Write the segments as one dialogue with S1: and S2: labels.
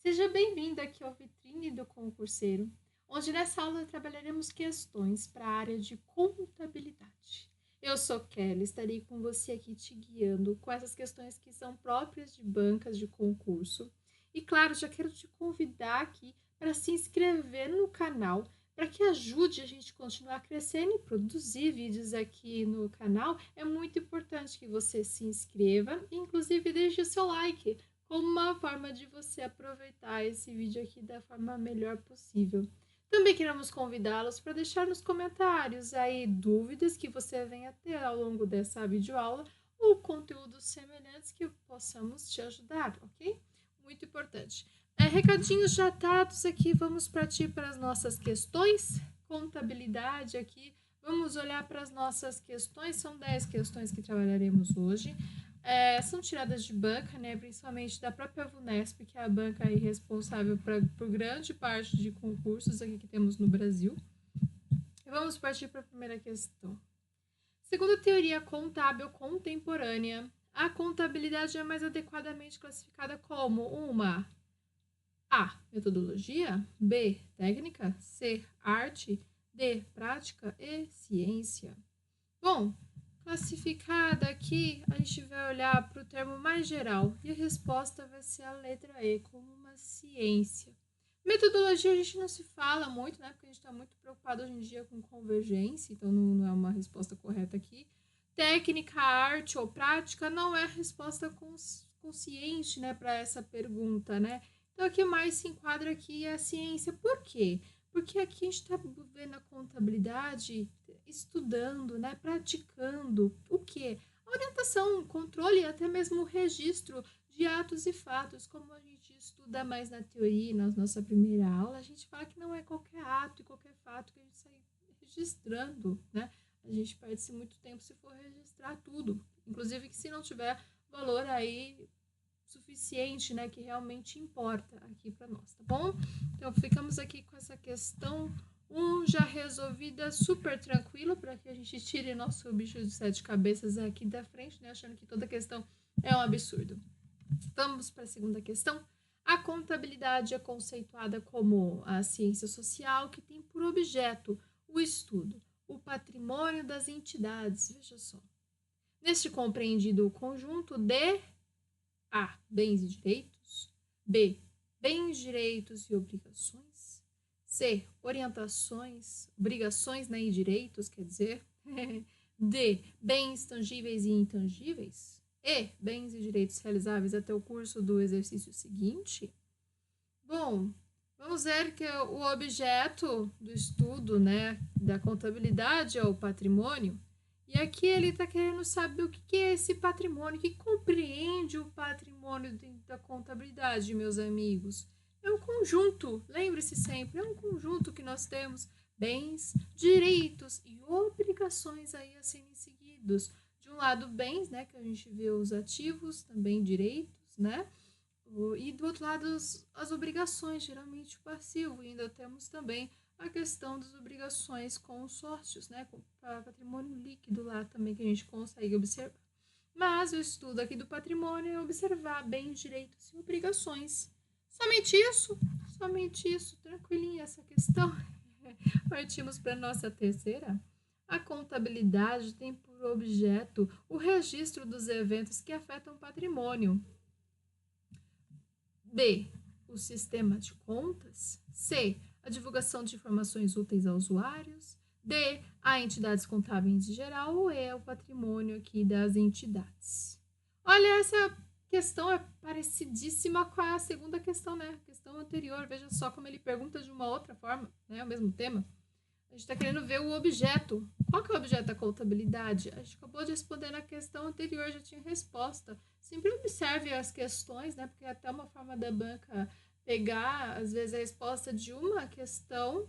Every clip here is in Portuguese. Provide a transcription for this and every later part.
S1: Seja bem-vindo aqui ao Vitrine do Concurseiro, onde nessa aula trabalharemos questões para a área de contabilidade. Eu sou Kelly, estarei com você aqui te guiando com essas questões que são próprias de bancas de concurso. E claro, já quero te convidar aqui para se inscrever no canal, para que ajude a gente a continuar crescendo e produzir vídeos aqui no canal. É muito importante que você se inscreva e inclusive deixe o seu like, como uma forma de você aproveitar esse vídeo aqui da forma melhor possível. Também queremos convidá-los para deixar nos comentários aí dúvidas que você venha ter ao longo dessa videoaula ou conteúdos semelhantes que possamos te ajudar, ok? Muito importante. Recadinhos já dados aqui, vamos partir para as nossas questões. Contabilidade aqui, vamos olhar para as nossas questões, são 10 questões que trabalharemos hoje. São tiradas de banca, né, principalmente da própria VUNESP, que é a banca aí responsável por grande parte de concursos aqui que temos no Brasil. E vamos partir para a primeira questão. Segundo a teoria contábil contemporânea, a contabilidade é mais adequadamente classificada como uma A. Metodologia, B. Técnica, C. Arte, D. Prática e ciência. Bom, classificada aqui, a gente vai olhar para o termo mais geral e a resposta vai ser a letra E, como uma ciência. Metodologia a gente não se fala muito, né? Porque a gente está muito preocupado hoje em dia com convergência, então não é uma resposta correta aqui. Técnica, arte ou prática não é a resposta consciente, né, para essa pergunta, né? Então, o que mais se enquadra aqui é a ciência. Por quê? Porque aqui a gente está vendo a contabilidade, estudando, né, praticando o quê? A orientação, controle e até mesmo o registro de atos e fatos. Como a gente estuda mais na teoria, na nossa primeira aula, a gente fala que não é qualquer ato e qualquer fato que a gente sai registrando, né? A gente perde-se muito tempo se for registrar tudo. Inclusive que se não tiver valor aí suficiente, né, que realmente importa aqui para nós, tá bom? Então, ficamos aqui com essa questão 1 já resolvida, super tranquilo, para que a gente tire nosso bicho de 7 cabeças aqui da frente, né, achando que toda questão é um absurdo. Vamos para a segunda questão. A contabilidade é conceituada como a ciência social que tem por objeto o estudo, o patrimônio das entidades, veja só. Neste compreendido o conjunto de A. Bens e direitos. B. Bens, direitos e obrigações. C. Orientações, obrigações, né, e direitos, quer dizer. D. Bens tangíveis e intangíveis. E. Bens e direitos realizáveis até o curso do exercício seguinte. Bom, vamos ver que o objeto do estudo, né, da contabilidade é o patrimônio. E aqui ele está querendo saber o que é esse patrimônio, o que compreende o patrimônio da contabilidade, meus amigos. É um conjunto, lembre-se sempre, é um conjunto que nós temos bens, direitos e obrigações aí a serem seguidos. De um lado, bens, né, que a gente vê os ativos, também direitos, né? E do outro lado, as obrigações, geralmente o passivo. E ainda temos também a questão das obrigações com os sócios, né? Com patrimônio líquido lá também que a gente consegue observar. Mas o estudo aqui do patrimônio é observar bens, direitos e obrigações. Somente isso, tranquilinha essa questão. Partimos para a nossa terceira. A contabilidade tem por objeto o registro dos eventos que afetam o patrimônio. B. O sistema de contas. C. A divulgação de informações úteis aos usuários. D. A entidades contábeis em geral. Ou E. O patrimônio aqui das entidades. Olha, essa questão é parecidíssima com a segunda questão, né? A questão anterior. Veja só como ele pergunta de uma outra forma, né? O mesmo tema. A gente está querendo ver o objeto. Qual que é o objeto da contabilidade? A gente acabou de responder na questão anterior, já tinha resposta. Sempre observe as questões, né? Porque é até uma forma da banca pegar, às vezes, a resposta de uma questão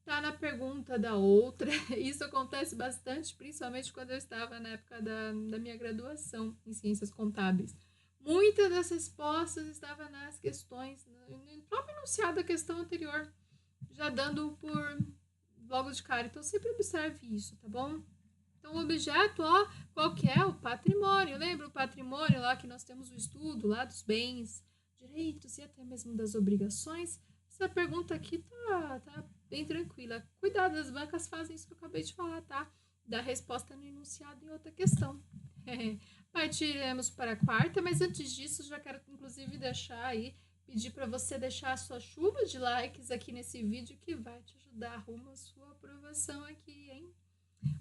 S1: tá na pergunta da outra. Isso acontece bastante, principalmente quando eu estava na época da minha graduação em Ciências Contábeis. Muitas das respostas estavam nas questões, no próprio enunciado da questão anterior, já dando por logo de cara. Então, sempre observe isso, tá bom? Então, o objeto, ó, qual que é? O patrimônio. Lembra o patrimônio lá que nós temos o estudo lá dos bens, direitos e até mesmo das obrigações? Essa pergunta aqui tá bem tranquila. Cuidado, as bancas fazem isso que eu acabei de falar, tá? Da resposta no enunciado em outra questão. Partiremos para a quarta, mas antes disso, já quero inclusive pedir para você deixar a sua chuva de likes aqui nesse vídeo que vai te ajudar rumo à sua aprovação aqui, hein?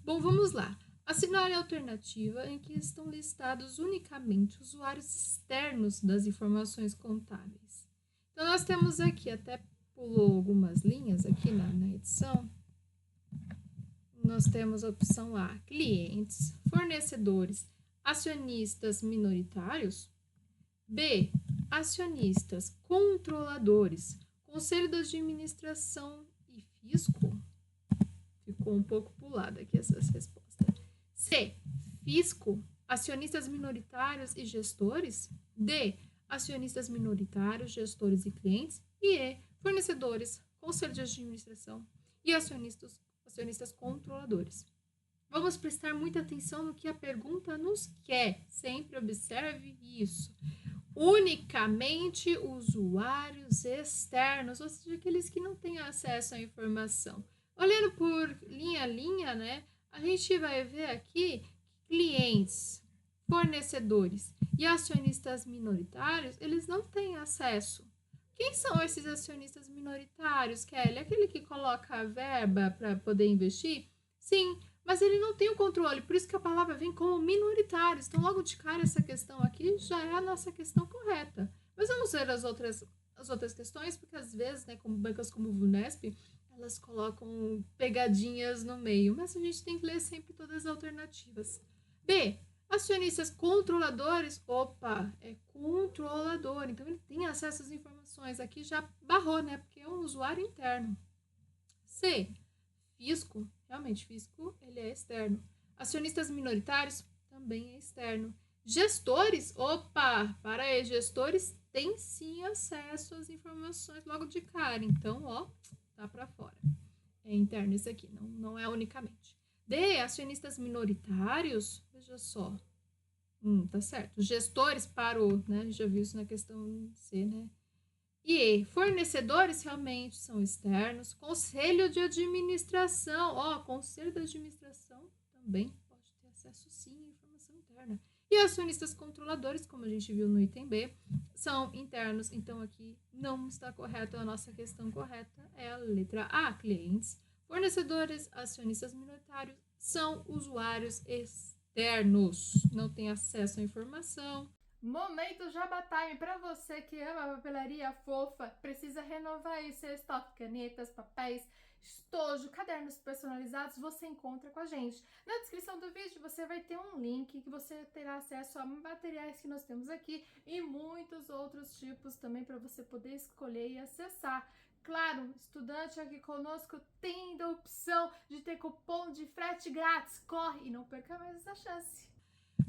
S1: Bom, vamos lá. Assinale a alternativa em que estão listados unicamente usuários externos das informações contábeis. Então, nós temos aqui, até pulou algumas linhas aqui na edição. Nós temos a opção A, clientes, fornecedores, acionistas minoritários. B, acionistas, controladores, conselho de administração e fisco. Ficou um pouco pulada aqui essas respostas. C, fisco, acionistas minoritários e gestores. D, acionistas minoritários, gestores e clientes. E E, fornecedores, conselho de administração e acionistas controladores. Vamos prestar muita atenção no que a pergunta nos quer. Sempre observe isso. Unicamente usuários externos, ou seja, aqueles que não têm acesso à informação. Olhando por linha a linha, né, a gente vai ver aqui que clientes, fornecedores e acionistas minoritários, eles não têm acesso. Quem são esses acionistas minoritários, Kelly? Aquele que coloca a verba para poder investir? Sim, mas ele não tem o controle, por isso que a palavra vem como minoritários. Então, logo de cara, essa questão aqui já é a nossa questão correta. Mas vamos ver as outras questões, porque às vezes, né, como bancas como o VUNESP, elas colocam pegadinhas no meio, mas a gente tem que ler sempre todas as alternativas. B, acionistas controladores, opa, é controlador, então ele tem acesso às informações. Aqui já barrou, né, porque é um usuário interno. C, fisco, realmente, fisco, ele é externo. Acionistas minoritários, também é externo. Gestores, opa, para aí, gestores têm sim acesso às informações logo de cara, então, ó, tá para fora. É interno isso aqui, não é unicamente. D, acionistas minoritários, veja só. Tá certo. Gestores parou, né? Já viu isso na questão C, né? E fornecedores realmente são externos. Conselho de administração, conselho de administração também pode ter acesso sim à informação interna. E acionistas controladores, como a gente viu no item B, são internos. Então, aqui não está correto. A nossa questão correta é a letra A. Clientes, fornecedores, acionistas minoritários são usuários externos. Não tem acesso à informação. Momento Jabá Time para você que ama papelaria fofa, precisa renovar aí seu estoque, canetas, papéis, estojo, cadernos personalizados, você encontra com a gente. Na descrição do vídeo você vai ter um link que você terá acesso a materiais que nós temos aqui e muitos outros tipos também para você poder escolher e acessar. Claro, estudante aqui conosco tem a opção de ter cupom de frete grátis. Corre e não perca mais essa chance.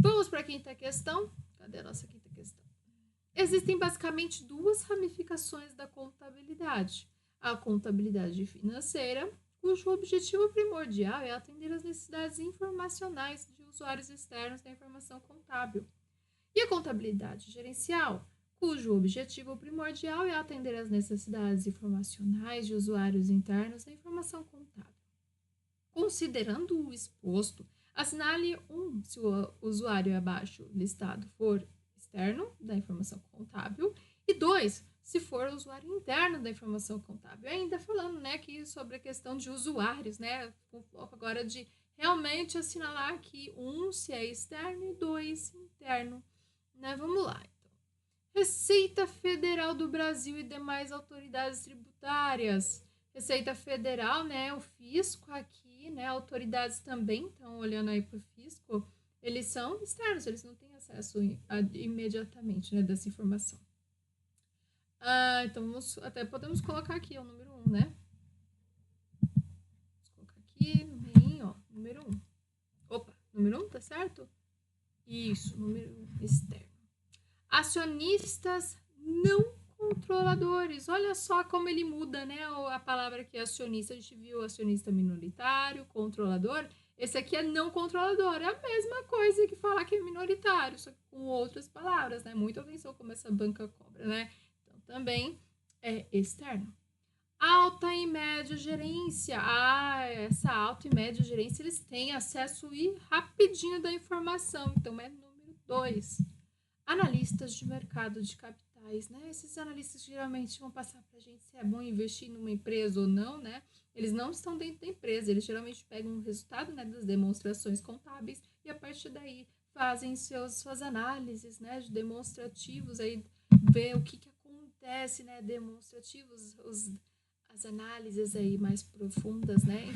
S1: Vamos para a quinta questão. Cadê a nossa quinta questão? Existem basicamente duas ramificações da contabilidade. A contabilidade financeira, cujo objetivo primordial é atender às necessidades informacionais de usuários externos da informação contábil. E a contabilidade gerencial, cujo objetivo primordial é atender às necessidades informacionais de usuários internos da informação contábil. Considerando o exposto, assinale 1 se o usuário abaixo listado for externo da informação contábil e 2 se for usuário interno da informação contábil. Ainda falando, né, aqui sobre a questão de usuários, né, com foco agora de realmente assinalar aqui 1 se é externo e 2 interno, né? Vamos lá, então. Receita Federal do Brasil e demais autoridades tributárias. Receita Federal, né, o fisco aqui, né, autoridades também estão olhando aí para o fisco, eles são externos, eles não têm acesso imediatamente, né, dessa informação. Então, podemos colocar aqui o número 1, né? Vamos colocar aqui no meio, número 1. Opa, número 1, tá certo? Isso, número 1, externo. Acionistas não controladores. Olha só como ele muda, né? A palavra aqui é acionista. A gente viu acionista minoritário, controlador. Esse aqui é não controlador. É a mesma coisa que falar que é minoritário, só que com outras palavras, né? Muita atenção como essa banca cobra, né? também é externo. Alta e média gerência. Essa alta e média gerência, eles têm acesso rapidinho da informação. Então, é número 2. Analistas de mercado de capitais, né? Esses analistas geralmente vão passar para a gente se é bom investir numa empresa ou não, né? Eles não estão dentro da empresa, eles geralmente pegam o resultado, né, das demonstrações contábeis e a partir daí fazem suas análises, né, de demonstrativos, aí ver o que acontece, né, demonstrativos, as análises aí mais profundas, né?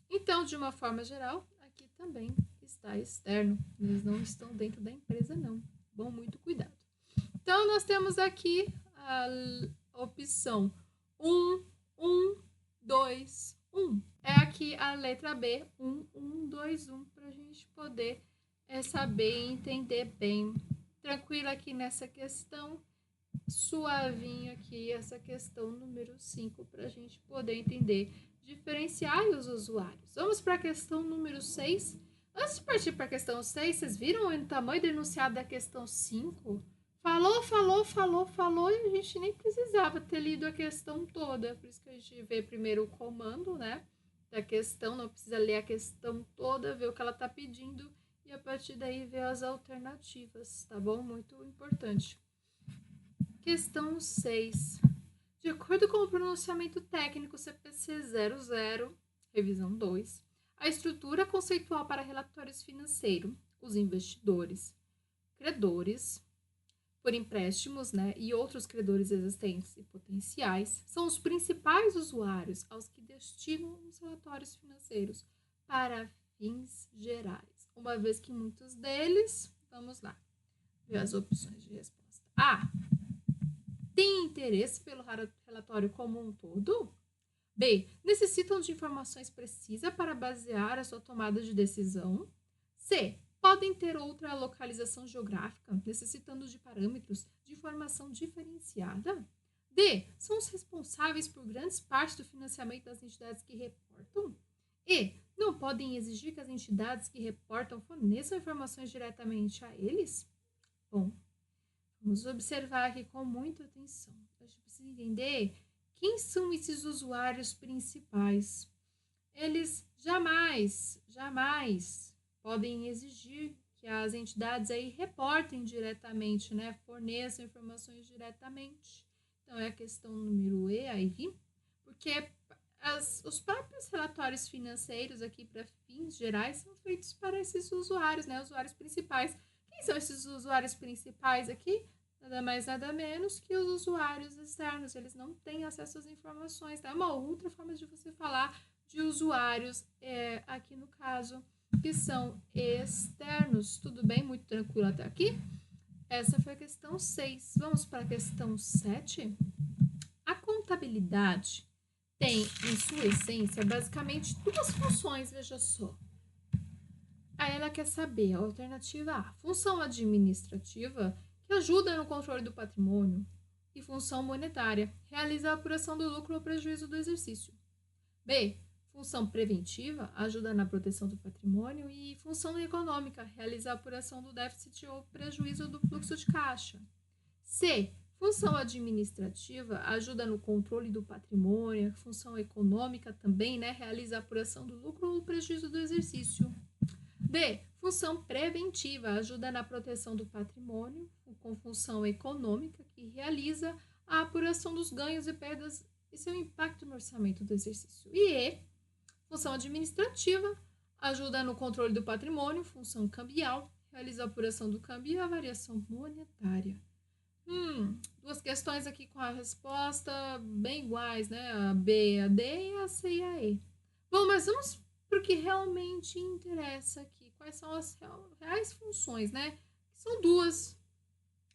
S1: Então, de uma forma geral, aqui também está externo. Eles não estão dentro da empresa, não. Bom, muito cuidado. Então, nós temos aqui a opção 1, 1, 2, 1. É aqui a letra B, 1, 1, 2, 1, para a gente poder saber e entender bem. Tranquilo aqui nessa questão. Suavinho aqui essa questão número 5 para a gente poder entender, diferenciar os usuários. Vamos para a questão número 6. Antes de partir para a questão 6, vocês viram o tamanho do enunciado da questão 5? Falou e a gente nem precisava ter lido a questão toda. Por isso que a gente vê primeiro o comando, né, da questão, não precisa ler a questão toda, ver o que ela está pedindo e a partir daí ver as alternativas, tá bom? Muito importante. Questão 6. De acordo com o pronunciamento técnico CPC 00, revisão 2, a estrutura conceitual para relatórios financeiros, os investidores, credores, por empréstimos, né, e outros credores existentes e potenciais, são os principais usuários aos que destinam os relatórios financeiros para fins gerais. Uma vez que muitos deles, vamos lá, ver as opções de resposta. A. Tem interesse pelo relatório como um todo? B. Necessitam de informações precisas para basear a sua tomada de decisão? C. Podem ter outra localização geográfica, necessitando de parâmetros de informação diferenciada? D. São os responsáveis por grandes partes do financiamento das entidades que reportam? E. Não podem exigir que as entidades que reportam forneçam informações diretamente a eles? Bom, vamos observar aqui com muita atenção. A gente precisa entender quem são esses usuários principais. Eles jamais podem exigir que as entidades aí reportem diretamente, né? Forneçam informações diretamente. Então, é a questão número E aí, porque os próprios relatórios financeiros aqui para fins gerais são feitos para esses usuários, né? Usuários principais. Quem são esses usuários principais aqui? Nada mais, nada menos que os usuários externos. Eles não têm acesso às informações. Tá? É uma outra forma de você falar de usuários, aqui no caso, que são externos. Tudo bem? Muito tranquilo até aqui? Essa foi a questão 6. Vamos para a questão 7. A contabilidade tem, em sua essência, basicamente duas funções, veja só. Aí ela quer saber a alternativa A, função administrativa, que ajuda no controle do patrimônio, e função monetária, realiza a apuração do lucro ou prejuízo do exercício. B, função preventiva, ajuda na proteção do patrimônio, e função econômica, realiza a apuração do déficit ou prejuízo do fluxo de caixa. C, função administrativa, ajuda no controle do patrimônio, função econômica também, né, realiza a apuração do lucro ou prejuízo do exercício. D, função preventiva, ajuda na proteção do patrimônio, com função econômica, que realiza a apuração dos ganhos e perdas e seu impacto no orçamento do exercício. E E, função administrativa, ajuda no controle do patrimônio, função cambial, realiza a apuração do câmbio e a variação monetária. Duas questões aqui com a resposta bem iguais, né? A B, a D e a C e a E. Bom, mas vamos para o que realmente interessa aqui. Quais são as reais funções, né? São duas,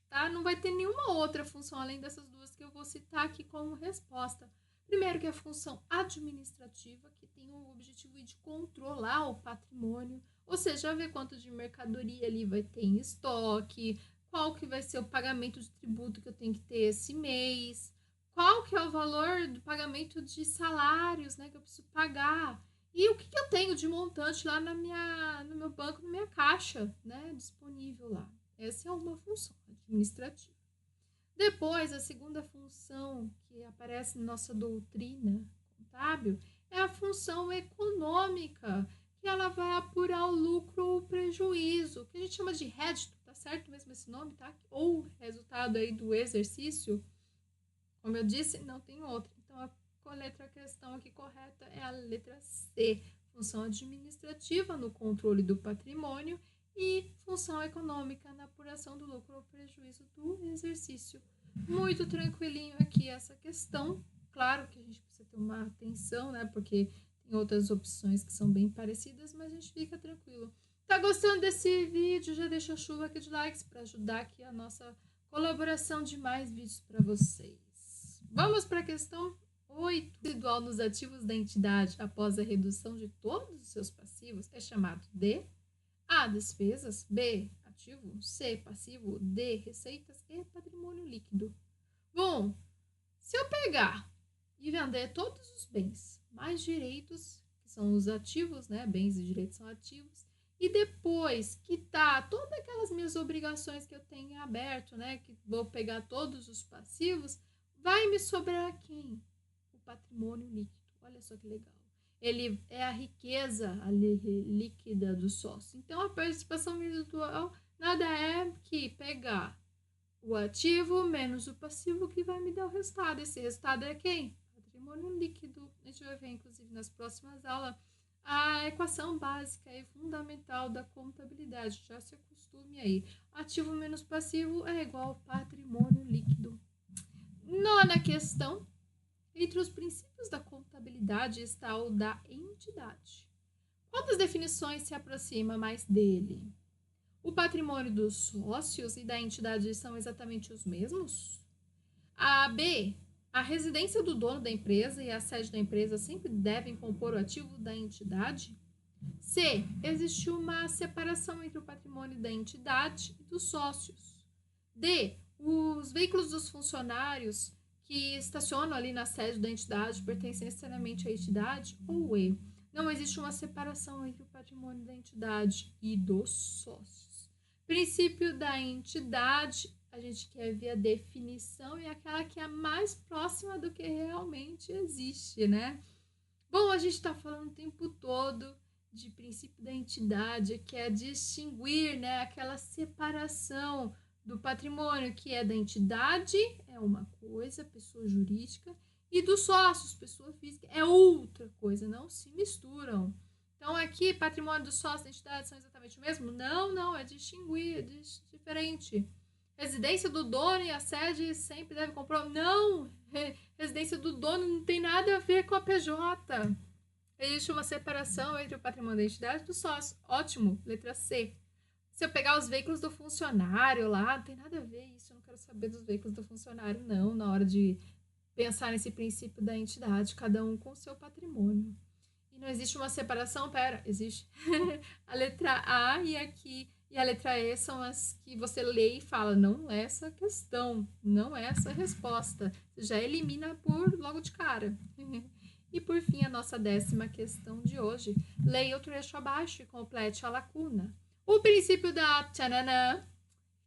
S1: tá? Não vai ter nenhuma outra função além dessas duas que eu vou citar aqui como resposta. Primeiro que é a função administrativa, que tem o objetivo de controlar o patrimônio, ou seja, ver quanto de mercadoria ali vai ter em estoque, qual que vai ser o pagamento de tributo que eu tenho que ter esse mês, qual que é o valor do pagamento de salários, né, que eu preciso pagar, e o que eu tenho de montante lá no meu banco, na minha caixa, né, disponível lá. Essa é uma função administrativa. Depois, a segunda função que aparece na nossa doutrina contábil é a função econômica, que ela vai apurar o lucro ou o prejuízo, que a gente chama de rédito, tá certo mesmo esse nome, tá? Ou resultado aí do exercício. Como eu disse, não tem outra. Então, a letra questão aqui correta é a letra C, função administrativa no controle do patrimônio e função econômica na apuração do lucro ou prejuízo do exercício. Muito tranquilinho aqui essa questão. Claro que a gente precisa ter uma atenção, né? Porque tem outras opções que são bem parecidas, mas a gente fica tranquilo. Tá gostando desse vídeo? Já deixa a chuva aqui de likes para ajudar aqui a nossa colaboração de mais vídeos para vocês. Vamos para a questão 8. O residual nos ativos da entidade após a redução de todos os seus passivos é chamado de A. Despesas, B. Ativo, C. Passivo, D. Receitas e patrimônio líquido. Bom, se eu pegar e vender todos os bens, mais direitos, que são os ativos, né? Bens e direitos são ativos, e depois quitar todas aquelas minhas obrigações que eu tenho aberto, né? Que vou pegar todos os passivos, vai me sobrar quem? O patrimônio líquido. Olha só que legal. Ele é a riqueza líquida do sócio. Então, a participação residual nada é que pegar o ativo menos o passivo que vai me dar o resultado. Esse resultado é quem? Patrimônio líquido. A gente vai ver, inclusive, nas próximas aulas, a equação básica e fundamental da contabilidade. Já se acostume aí. Ativo menos passivo é igual ao patrimônio líquido. Nona questão. Entre os princípios da contabilidade está o da entidade. Qual das definições se aproxima mais dele? O patrimônio dos sócios e da entidade são exatamente os mesmos? A B. A residência do dono da empresa e a sede da empresa sempre devem compor o ativo da entidade? C. Existe uma separação entre o patrimônio da entidade e dos sócios? D. Os veículos dos funcionários que estacionam ali na sede da entidade pertencem necessariamente à entidade? Ou E. Não existe uma separação entre o patrimônio da entidade e dos sócios? Princípio da entidade, a gente quer ver a definição e aquela que é mais próxima do que realmente existe, né? Bom, a gente está falando o tempo todo de princípio da entidade, que é distinguir, né, aquela separação do patrimônio que é da entidade, é uma coisa, pessoa jurídica, e dos sócios, pessoa física, é outra coisa, não se misturam. Então, aqui, patrimônio dos sócios da entidade são exatamente o mesmo? Não, é distinguir, é diferente. Residência do dono e a sede sempre deve comprar. Não, residência do dono não tem nada a ver com a PJ. Existe uma separação entre o patrimônio da entidade e do sócio. Ótimo, letra C. Se eu pegar os veículos do funcionário lá, não tem nada a ver isso, eu não quero saber dos veículos do funcionário, não, na hora de pensar nesse princípio da entidade, cada um com o seu patrimônio. E não existe uma separação? Pera, existe. A letra A e aqui e a letra E são as que você lê e fala, não é essa questão, não é essa resposta. Você já elimina por logo de cara. E por fim, a nossa 10ª questão de hoje. Leia o trecho abaixo e complete a lacuna. O princípio da tchananã,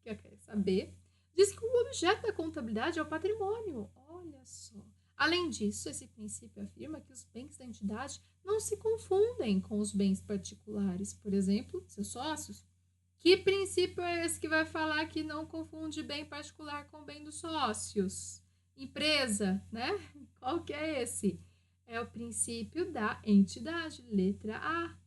S1: que eu quero saber, diz que o objeto da contabilidade é o patrimônio. Olha só. Além disso, esse princípio afirma que os bens da entidade não se confundem com os bens particulares, por exemplo, seus sócios. Que princípio é esse que vai falar que não confunde bem particular com bem dos sócios? Empresa, né? Qual que é esse? É o princípio da entidade, letra A.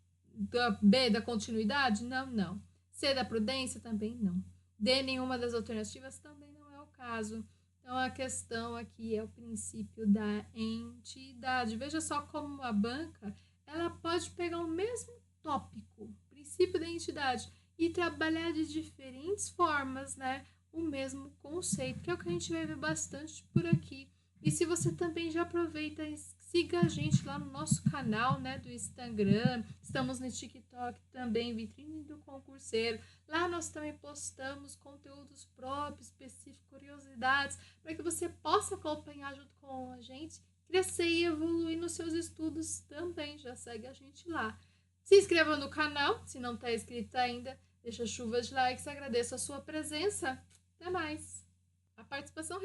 S1: B, da continuidade? Não. C, da prudência? Também não. D, nenhuma das alternativas? Também não é o caso. Então, a questão aqui é o princípio da entidade. Veja só como a banca, ela pode pegar o mesmo tópico, princípio da entidade, e trabalhar de diferentes formas, né? O mesmo conceito, que é o que a gente vai ver bastante por aqui. E se você também já aproveita e siga a gente lá no nosso canal, né, do Instagram. Estamos no TikTok também, Vitrine do Concurseiro. Lá nós também postamos conteúdos próprios, específicos, curiosidades, para que você possa acompanhar junto com a gente, crescer e evoluir nos seus estudos também. Já segue a gente lá. Se inscreva no canal, se não está inscrito ainda. Deixa chuva de likes, agradeço a sua presença. Até mais! A participação